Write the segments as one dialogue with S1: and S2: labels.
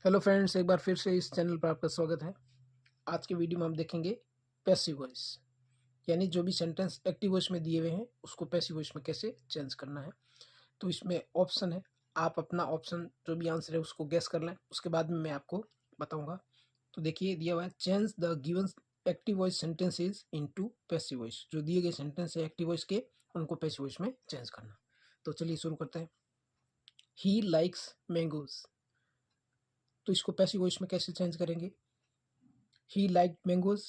S1: Hello friends, एक बार फिर से इस चैनल पर आपका स्वागत है। आज के वीडियो में हम देखेंगे पैसिव वॉइस, यानी जो भी सेंटेंस एक्टिव वॉइस में दिए हुए हैं उसको पैसिव वॉइस में कैसे चेंज करना है। तो इसमें ऑप्शन है, आप अपना ऑप्शन जो भी आंसर है उसको गेस कर लें, उसके बाद में मैं आपको बताऊंगा। तो देखिए दिया हुआ है, change the given active voice sentences into passive voice. जो दिए गए सेंटेंस है एक्टिव वॉइस के, उनको पैसिव वॉइस में चेंज करना। तो चलिए शुरू करते हैं। ही लाइक्स मैंगोज, तो इसको पैसिव वॉइस में कैसे चेंज करेंगे। He liked mangoes,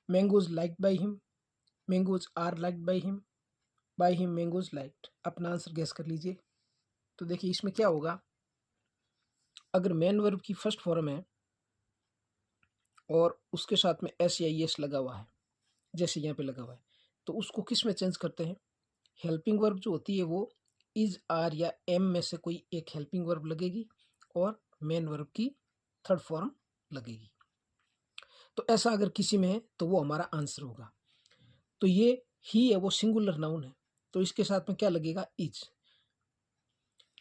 S1: mangoes liked by him, mangoes are liked by him mangoes liked. अपना आंसर गैस कर लीजिए। तो देखिए इसमें क्या होगा, अगर मेन वर्ब की फर्स्ट फॉर्म है और उसके साथ में एस या एस लगा हुआ है, जैसे यहाँ पे लगा हुआ है, तो उसको किस में चेंज करते हैं। हेल्पिंग वर्ब जो होती है वो इज, आर या एम में से कोई एक हेल्पिंग वर्ब लगेगी और मेन वर्ब की थर्ड फॉर्म लगेगी। तो ऐसा अगर किसी में है तो वो हमारा आंसर होगा। तो ये ही है, वो सिंगुलर नाउन है, तो इसके साथ में क्या लगेगा, इज।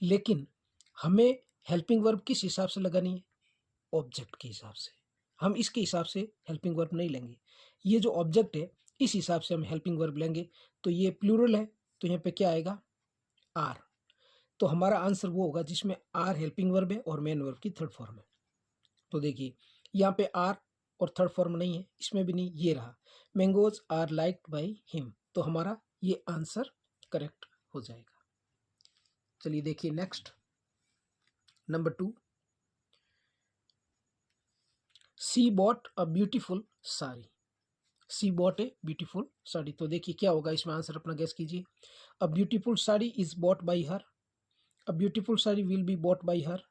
S1: लेकिन हमें हेल्पिंग वर्ब किस हिसाब से लगानी है, ऑब्जेक्ट के हिसाब से। हम इसके हिसाब से हेल्पिंग वर्ब नहीं लेंगे, ये जो ऑब्जेक्ट है इस हिसाब से हम हेल्पिंग वर्ब लेंगे। तो ये प्लूरल है, तो यहाँ पे क्या आएगा, आर। तो हमारा आंसर वो होगा जिसमें आर हेल्पिंग वर्ब है और मेन वर्ब की थर्ड फॉर्म है। तो देखिए यहाँ पे आर और थर्ड फॉर्म नहीं है, इसमें भी नहीं, ये रहा mangoes are liked by him. तो हमारा ये आंसर करेक्ट हो जाएगा। चलिए देखिए next, number 2, she bought a beautiful sari. She bought a beautiful sari, तो देखिए क्या होगा इसमें, आंसर अपना गैस कीजिए। A beautiful sari is bought by her, a beautiful sari will be bought by her,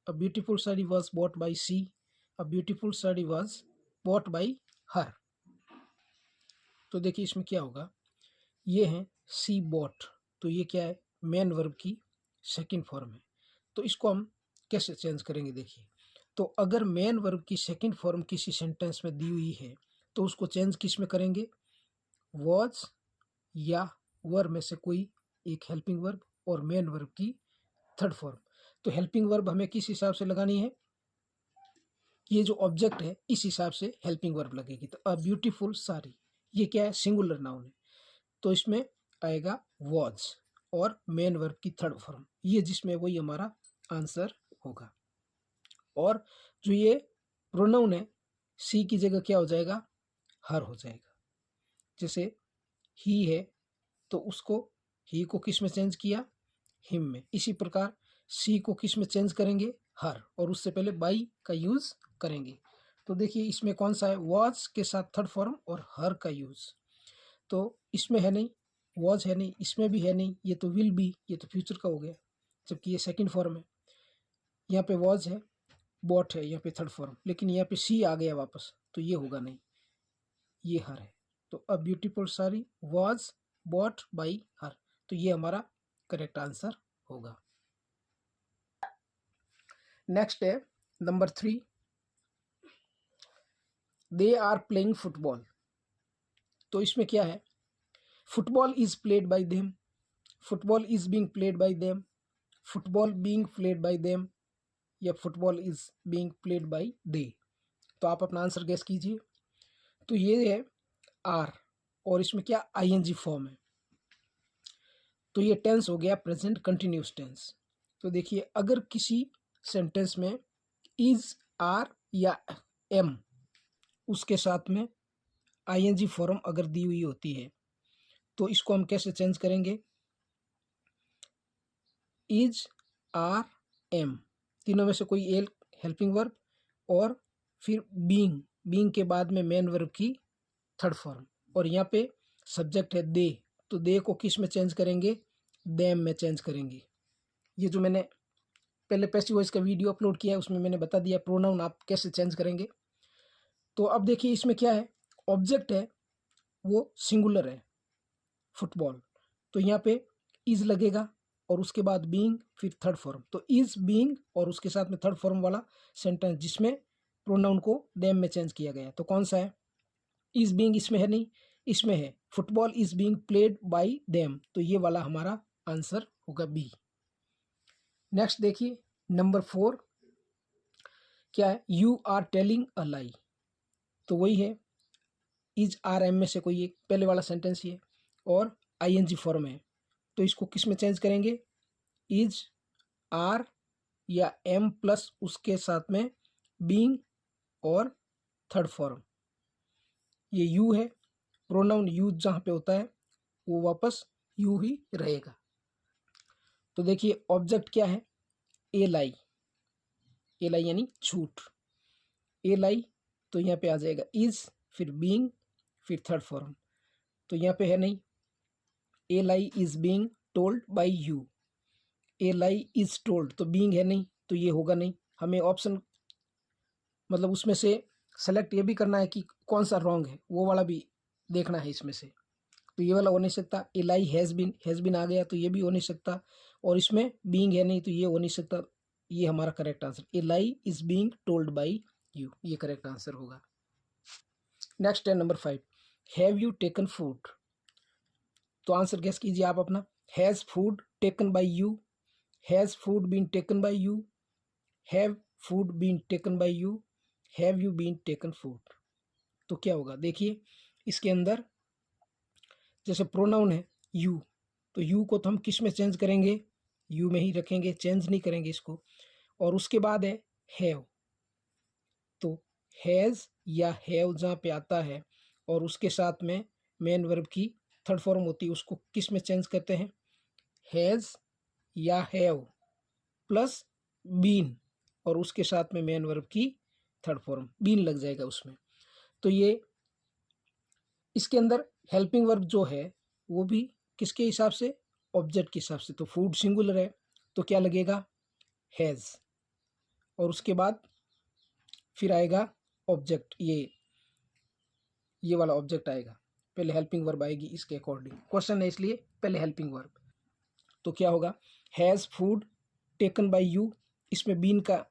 S1: a beautiful sari was bought by she, a beautiful sari was bought by her. तो देखिए इसमें क्या होगा, ये है सी बॉट, तो ये क्या है, मेन वर्ब की सेकंड फॉर्म है। तो इसको हम कैसे चेंज करेंगे, देखिए। तो अगर मेन वर्ब की सेकंड फॉर्म किसी सेंटेंस में दी हुई है तो उसको चेंज किस में करेंगे, वॉज या वर में से कोई एक हेल्पिंग वर्ब और मेन वर्ब की थर्ड फॉर्म। तो हेल्पिंग वर्ब हमें किस हिसाब से लगानी है, ये जो ऑब्जेक्ट है इस हिसाब से हेल्पिंग वर्ब लगेगी। तो अ ब्यूटीफुल साड़ी, ये क्या है, सिंगुलर नाउन है, तो इसमें आएगा वॉज और मेन वर्ब की थर्ड फॉर्म, ये जिसमें वही हमारा आंसर होगा। और जो ये प्रोनाउन है, सी की जगह क्या हो जाएगा, हर हो जाएगा। जैसे ही है तो उसको, ही को किस में चेंज किया, हिम में। इसी प्रकार सी को किस में चेंज करेंगे, हर, और उससे पहले बाई का यूज करेंगे। तो देखिए इसमें कौन सा है, वॉज के साथ थर्ड फॉर्म और हर का यूज। तो इसमें है नहीं, वॉज है नहीं, इसमें भी है नहीं, ये तो विल बी, ये तो फ्यूचर का हो गया, जबकि ये सेकंड फॉर्म है। यहाँ पे वॉज है, बॉट है यहाँ पे थर्ड फॉर्म, लेकिन यहाँ पे सी आ गया वापस, तो ये होगा नहीं, ये हर है। तो a beautiful sari was bought by her, तो ये हमारा करेक्ट आंसर होगा। नेक्स्ट है number 3, they are playing football. तो इसमें क्या है, football is played by them, football is being played by them, football being played by them, या football is being played by they. तो आप अपना आंसर गेस कीजिए। तो ये है आर, और इसमें क्या आईएनजी फॉर्म है, तो ये टेंस हो गया प्रेजेंट कंटिन्यूस टेंस। तो देखिए अगर किसी सेंटेंस में इज, आर या एम, उसके साथ में आईएनजी फॉर्म अगर दी हुई होती है तो इसको हम कैसे चेंज करेंगे, इज, आर, एम, तीनों में से कोई एक हेल्पिंग वर्ब और फिर बीइंग, बीइंग के बाद में मेन वर्ब की थर्ड फॉर्म, और यहाँ पे सब्जेक्ट है दे, तो दे को किस में चेंज करेंगे, देम में चेंज करेंगे। ये जो मैंने पहले पैसिव वॉइस का वीडियो अपलोड किया है उसमें मैंने बता दिया प्रोनाउन आप कैसे चेंज करेंगे। तो अब देखिए इसमें क्या है, ऑब्जेक्ट है वो सिंगुलर है, फुटबॉल, तो यहाँ पे इज लगेगा और उसके बाद बीइंग, फिर थर्ड फॉर्म। तो इज, बीइंग और उसके साथ में थर्ड फॉर्म वाला सेंटेंस जिसमें प्रोनाउन को देम में चेंज किया गया, तो कौन सा है, इज बीइंग इसमें है नहीं, इसमें है football is being played by them, तो ये वाला हमारा आंसर होगा बी। नेक्स्ट देखिए नंबर 4, क्या है, यू आर टेलिंग अ लाई, तो वही है, इज आर एम में से कोई एक, पहले वाला सेंटेंस ही है और आईएनजी फॉर्म है, तो इसको किस में चेंज करेंगे, इज आर या एम प्लस उसके साथ में बीइंग और थर्ड फॉर्म, ये यू है, प्रोनाउन यूज जहाँ पे होता है वो वापस यू ही रहेगा। तो देखिए ऑब्जेक्ट क्या है, ए लाई, ए लाई यानी झूठ, ए लाई, तो यहाँ पे आ जाएगा इज, फिर बीइंग, फिर थर्ड फॉर्म, तो यहाँ पे है नहीं, a lie is being told by you, a lie is told, तो बीइंग है नहीं, तो ये होगा नहीं, हमें ऑप्शन मतलब उसमें से सेलेक्ट ये भी करना है कि कौन सा रॉन्ग है, वो वाला भी देखना है इसमें से, तो ये वाला हो नहीं सकता, ए लाई हैज़ बीन आ गया तो ये भी हो नहीं सकता, और इसमें बीइंग है नहीं तो ये हो नहीं सकता, ये हमारा correct answer, a lie is being told by you, ये करेक्ट आंसर होगा। नेक्स्ट है number 5, have you taken food, तो आंसर गेस कीजिए आप अपना, has food taken by you, has food been taken by you, have food been taken by you, have you been taken food, तो क्या होगा, देखिए इसके अंदर जैसे प्रोनाउन है यू, तो यू को तो हम किस में चेंज करेंगे, यू में ही रखेंगे, चेंज नहीं करेंगे इसको, और उसके बाद है हैव, तो हैज़ या हैव जहाँ पे आता है और उसके साथ में मेन वर्ब की थर्ड फॉर्म होती है, उसको किस में चेंज करते हैं, हैज़ या हैव प्लस बीन, और उसके साथ में मेन वर्ब की थर्ड फॉर्म बीन लग जाएगा उसमें, तो ये इसके अंदर हेल्पिंग वर्ब जो है वो भी किसके हिसाब से, ऑब्जेक्ट के हिसाब से, तो फूड सिंगुलर है तो क्या लगेगा, हैज़, और उसके बाद फिर आएगा ऑब्जेक्ट, ये वाला ऑब्जेक्ट आएगा, पहले हेल्पिंग वर्ब आएगी इसके अकॉर्डिंग, क्वेश्चन है इसलिए पहले हेल्पिंग वर्ब, तो क्या होगा, has food taken by you, इसमें बीन का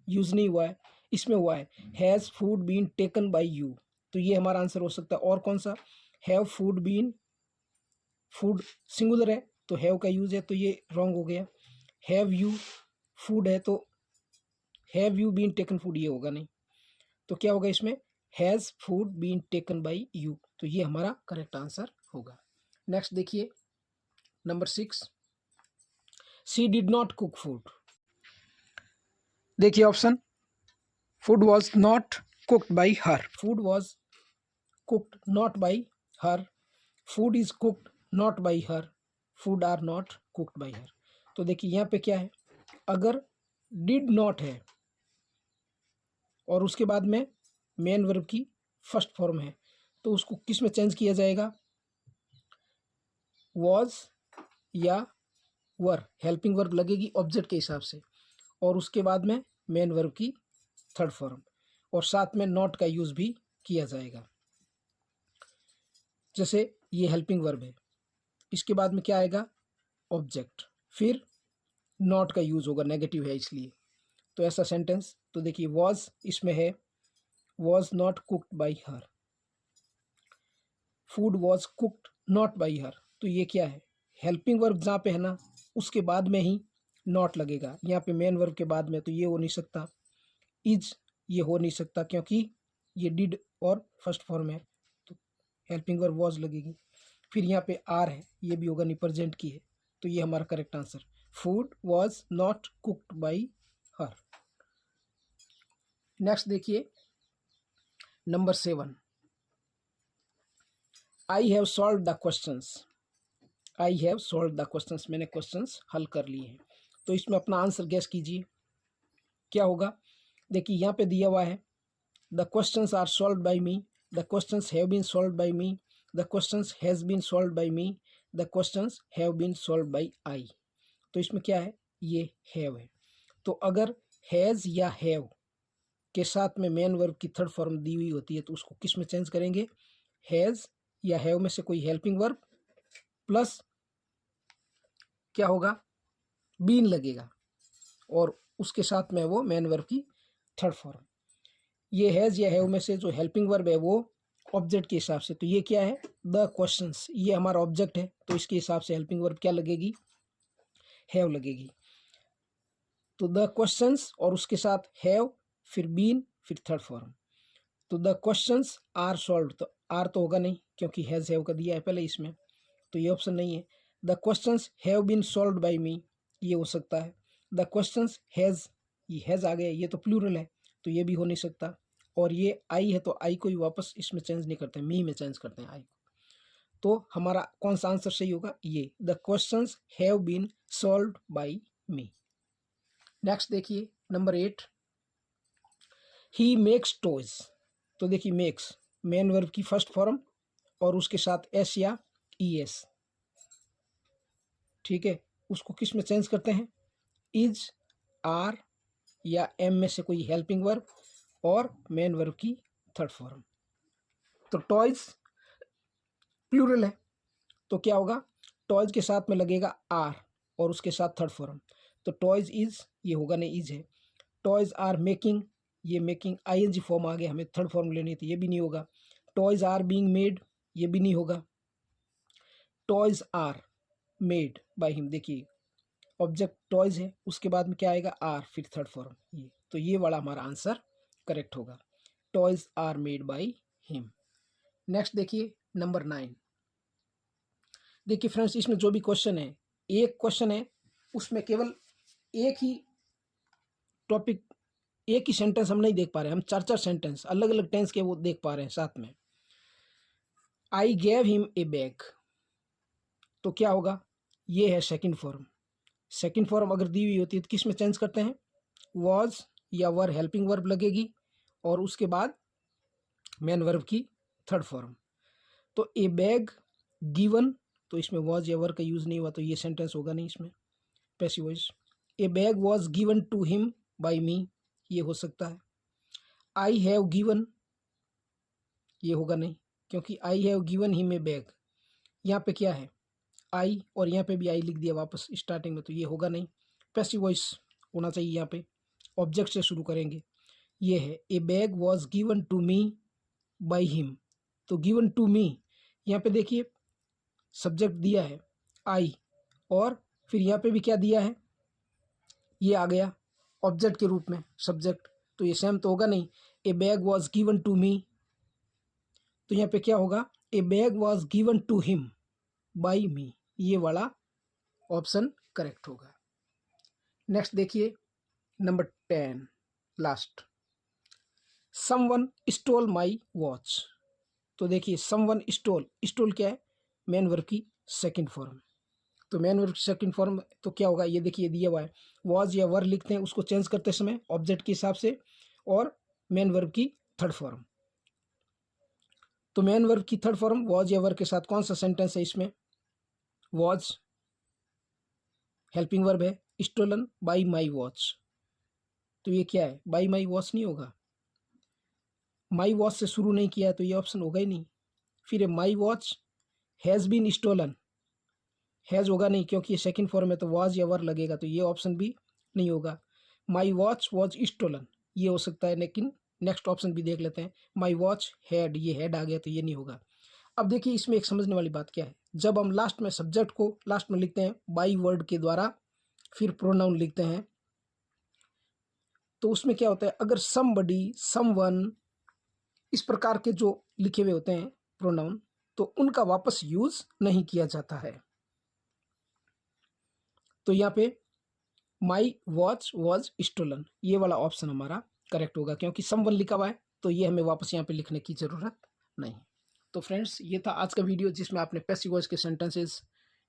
S1: यूज़ नहीं हुआ है, इसमें हुआ है has food been taken by you, तो ये हमारा आंसर हो सकता है, और कौन सा, have food been, food singular है तो हैव का यूज है तो ये रॉन्ग हो गया, हैव यू फूड है तो have you been taken food, ये होगा नहीं, तो क्या होगा इसमें, has food been taken by you, तो ये हमारा करेक्ट आंसर होगा। नेक्स्ट देखिए number 6, she did not cook food, देखिए option, food was not cooked by her, food was cooked not by her, food is cooked not by her, food are not cooked by her, तो देखिए यहाँ पे क्या है, अगर did not है और उसके बाद में मेन वर्ब की फर्स्ट फॉर्म है तो उसको किस में चेंज किया जाएगा, वॉज या वर, हेल्पिंग वर्ब लगेगी ऑब्जेक्ट के हिसाब से, और उसके बाद में मेन वर्ब की थर्ड फॉर्म, और साथ में नॉट का यूज भी किया जाएगा, जैसे ये हेल्पिंग वर्ब है, इसके बाद में क्या आएगा, ऑब्जेक्ट, फिर नॉट का यूज होगा, नेगेटिव है इसलिए, तो ऐसा सेंटेंस, तो देखिए वॉज इसमें है, was not cooked by her, food was cooked not by her, तो ये क्या है, हेल्पिंग वर्ब जहाँ पे है ना उसके बाद में ही नॉट लगेगा, यहाँ पे मेन वर्ब के बाद में, तो ये हो नहीं सकता, इज ये हो नहीं सकता क्योंकि ये डिड और फर्स्ट फॉर्म है, तो हेल्पिंग वर्ब वॉज लगेगी, फिर यहाँ पे आर है, ये भी होगा नहीं, प्रेजेंट की है, तो ये हमारा correct answer, food was not cooked by her. Next देखिए number 7, I have solve the questions, I have solve the questions, मैंने क्वेश्चंस हल कर लिए हैं, तो इसमें अपना आंसर गैस कीजिए क्या होगा, देखिए यहाँ पे दिया हुआ है, the questions are solve by me, the questions have been solve by me, the questions has been solve by me, the questions have been solve by I, तो इसमें क्या है, ये हैव है, तो अगर हैज़ या हैव के साथ में मेन वर्ब की थर्ड फॉर्म दी हुई होती है तो उसको किस में चेंज करेंगे, हैज़ या हैव में से कोई हेल्पिंग वर्ब प्लस क्या होगा, बीन लगेगा, और उसके साथ में वो मेन वर्ब की थर्ड फॉर्म, ये हैज़ या हैव में से जो हेल्पिंग वर्ब है वो ऑब्जेक्ट के हिसाब से, तो ये क्या है, द क्वेश्चंस, ये हमारा ऑब्जेक्ट है तो इसके हिसाब से हेल्पिंग वर्ब क्या लगेगी, हैव लगेगी, तो द क्वेश्चंस और उसके साथ हैव फिर बीन, फिर थर्ड फॉर्म। तो द क्वेश्चंस आर सॉल्व, तो आर तो होगा नहीं क्योंकि हैव का दिया है पहले इसमें, तो ये ऑप्शन नहीं है। The questions have been solved by me, ये हो सकता है। द क्वेश्चंस हैज़, ये हैज़ आ गया, ये तो प्लूरल है तो ये भी हो नहीं सकता। और ये आई है तो आई को ही वापस इसमें चेंज नहीं करते, मी में चेंज करते हैं आई को। तो हमारा कौन सा आंसर सही होगा, ये the questions have been solved by me. Next देखिए नंबर 8, ही मेक्स टॉयज। तो देखिए मेक्स मेन वर्ब की फर्स्ट फॉर्म और उसके साथ एस या ई एस, ठीक है, उसको किस में चेंज करते हैं, इज, आर या एम में से कोई हेल्पिंग वर्ब और मेन वर्ब की थर्ड फॉर्म। तो टॉयज प्लूरल है तो क्या होगा, टॉयज के साथ में लगेगा आर और उसके साथ थर्ड फॉर्म, तो टॉयज इज, ये होगा नहीं, इज है। टॉयज आर मेकिंग, ये मेकिंग आईएनजी फॉर्म आ गया, हमें थर्ड फॉर्म लेनी थी, ये भी नहीं होगा। टॉयज आर बीइंग मेड, ये भी नहीं होगा। Toys are made by him, देखिए ऑब्जेक्ट टॉयज है, उसके बाद में क्या आएगा, आर, फिर थर्ड फॉर्म, ये तो ये वाला हमारा आंसर करेक्ट होगा, toys are made by him. Next देखिए नंबर 9। देखिए फ्रेंड्स इसमें जो भी क्वेश्चन है, एक क्वेश्चन है उसमें केवल एक ही टॉपिक, एक ही सेंटेंस हम नहीं देख पा रहे हैं, हम चार चार सेंटेंस अलग अलग टेंस के वो देख पा रहे हैं साथ में। I gave him a bag, तो क्या होगा, ये है सेकंड फॉर्म। सेकंड फॉर्म अगर दी हुई होती है तो किस में चेंज करते हैं, वॉज या वर हेल्पिंग वर्ब लगेगी और उसके बाद मेन वर्ब की थर्ड फॉर्म। तो ए बैग गिवन, तो इसमें वॉज या वर का यूज़ नहीं हुआ तो ये सेंटेंस होगा नहीं इसमें, passive voice. A bag was given to him by me, ये हो सकता है। आई हैव गिवन, ये होगा नहीं क्योंकि I have given him a bag, यहाँ पे क्या है आई और यहाँ पे भी आई लिख दिया वापस स्टार्टिंग में, तो ये होगा नहीं। पैसिव वॉइस होना चाहिए, यहाँ पे ऑब्जेक्ट से शुरू करेंगे। ये है a bag was given to me by him, तो गिवन टू मी, यहाँ पे देखिए सब्जेक्ट दिया है आई और फिर यहाँ पे भी क्या दिया है, ये आ गया ऑब्जेक्ट के रूप में सब्जेक्ट, तो ये सेम तो होगा नहीं। A bag was given to me, तो यहाँ पे क्या होगा, a bag was given to him by me, ये वाला ऑप्शन करेक्ट होगा। नेक्स्ट देखिए number 10 last, someone stole my watch. तो देखिए समवन स्टोल, स्टोल क्या है, मेन वर्ब की सेकंड फॉर्म, तो मेन वर्ब की सेकंड फॉर्म तो क्या होगा, ये देखिए दिया हुआ है, वॉज या वर लिखते हैं उसको चेंज करते समय ऑब्जेक्ट के हिसाब से और मेन वर्ब की थर्ड फॉर्म। तो मेन वर्ब की थर्ड फॉर्म वॉज या वर के साथ कौन सा सेंटेंस है इसमें, वॉज हेल्पिंग वर्ब है, स्टोलन बाय माई वॉच, तो ये क्या है, बाय माई वॉच नहीं होगा, माई वॉच से शुरू नहीं किया है तो ये ऑप्शन होगा ही नहीं। फिर my watch has been stolen, has होगा नहीं क्योंकि ये सेकंड फॉर्म है तो वॉज या वर लगेगा, तो ये ऑप्शन भी नहीं होगा। माई वॉच वॉज स्टोलन, ये हो सकता है, लेकिन नेक्स्ट ऑप्शन भी देख लेते हैं, माई वॉच हैड, ये हैड आ गया तो ये नहीं होगा। अब देखिए इसमें एक समझने वाली बात क्या है, जब हम लास्ट में सब्जेक्ट को लास्ट में लिखते हैं बाई वर्ड के द्वारा, फिर प्रोनाउन लिखते हैं, तो उसमें क्या होता है, अगर समबडी, समवन, इस प्रकार के जो लिखे हुए होते हैं प्रोनाउन, तो उनका वापस यूज नहीं किया जाता है। तो यहाँ पे माई वॉच वॉज स्टोलन, ये वाला ऑप्शन हमारा करेक्ट होगा क्योंकि समवन लिखा हुआ है तो ये हमें वापस यहाँ पे लिखने की ज़रूरत नहीं। तो फ्रेंड्स ये था आज का वीडियो जिसमें आपने पैसिव वॉइस के सेंटेंसेस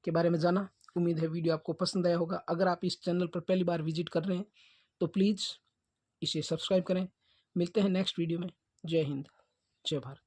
S1: के बारे में जाना। उम्मीद है वीडियो आपको पसंद आया होगा। अगर आप इस चैनल पर पहली बार विजिट कर रहे हैं तो प्लीज़ इसे सब्सक्राइब करें। मिलते हैं नेक्स्ट वीडियो में। जय हिंद, जय भारत।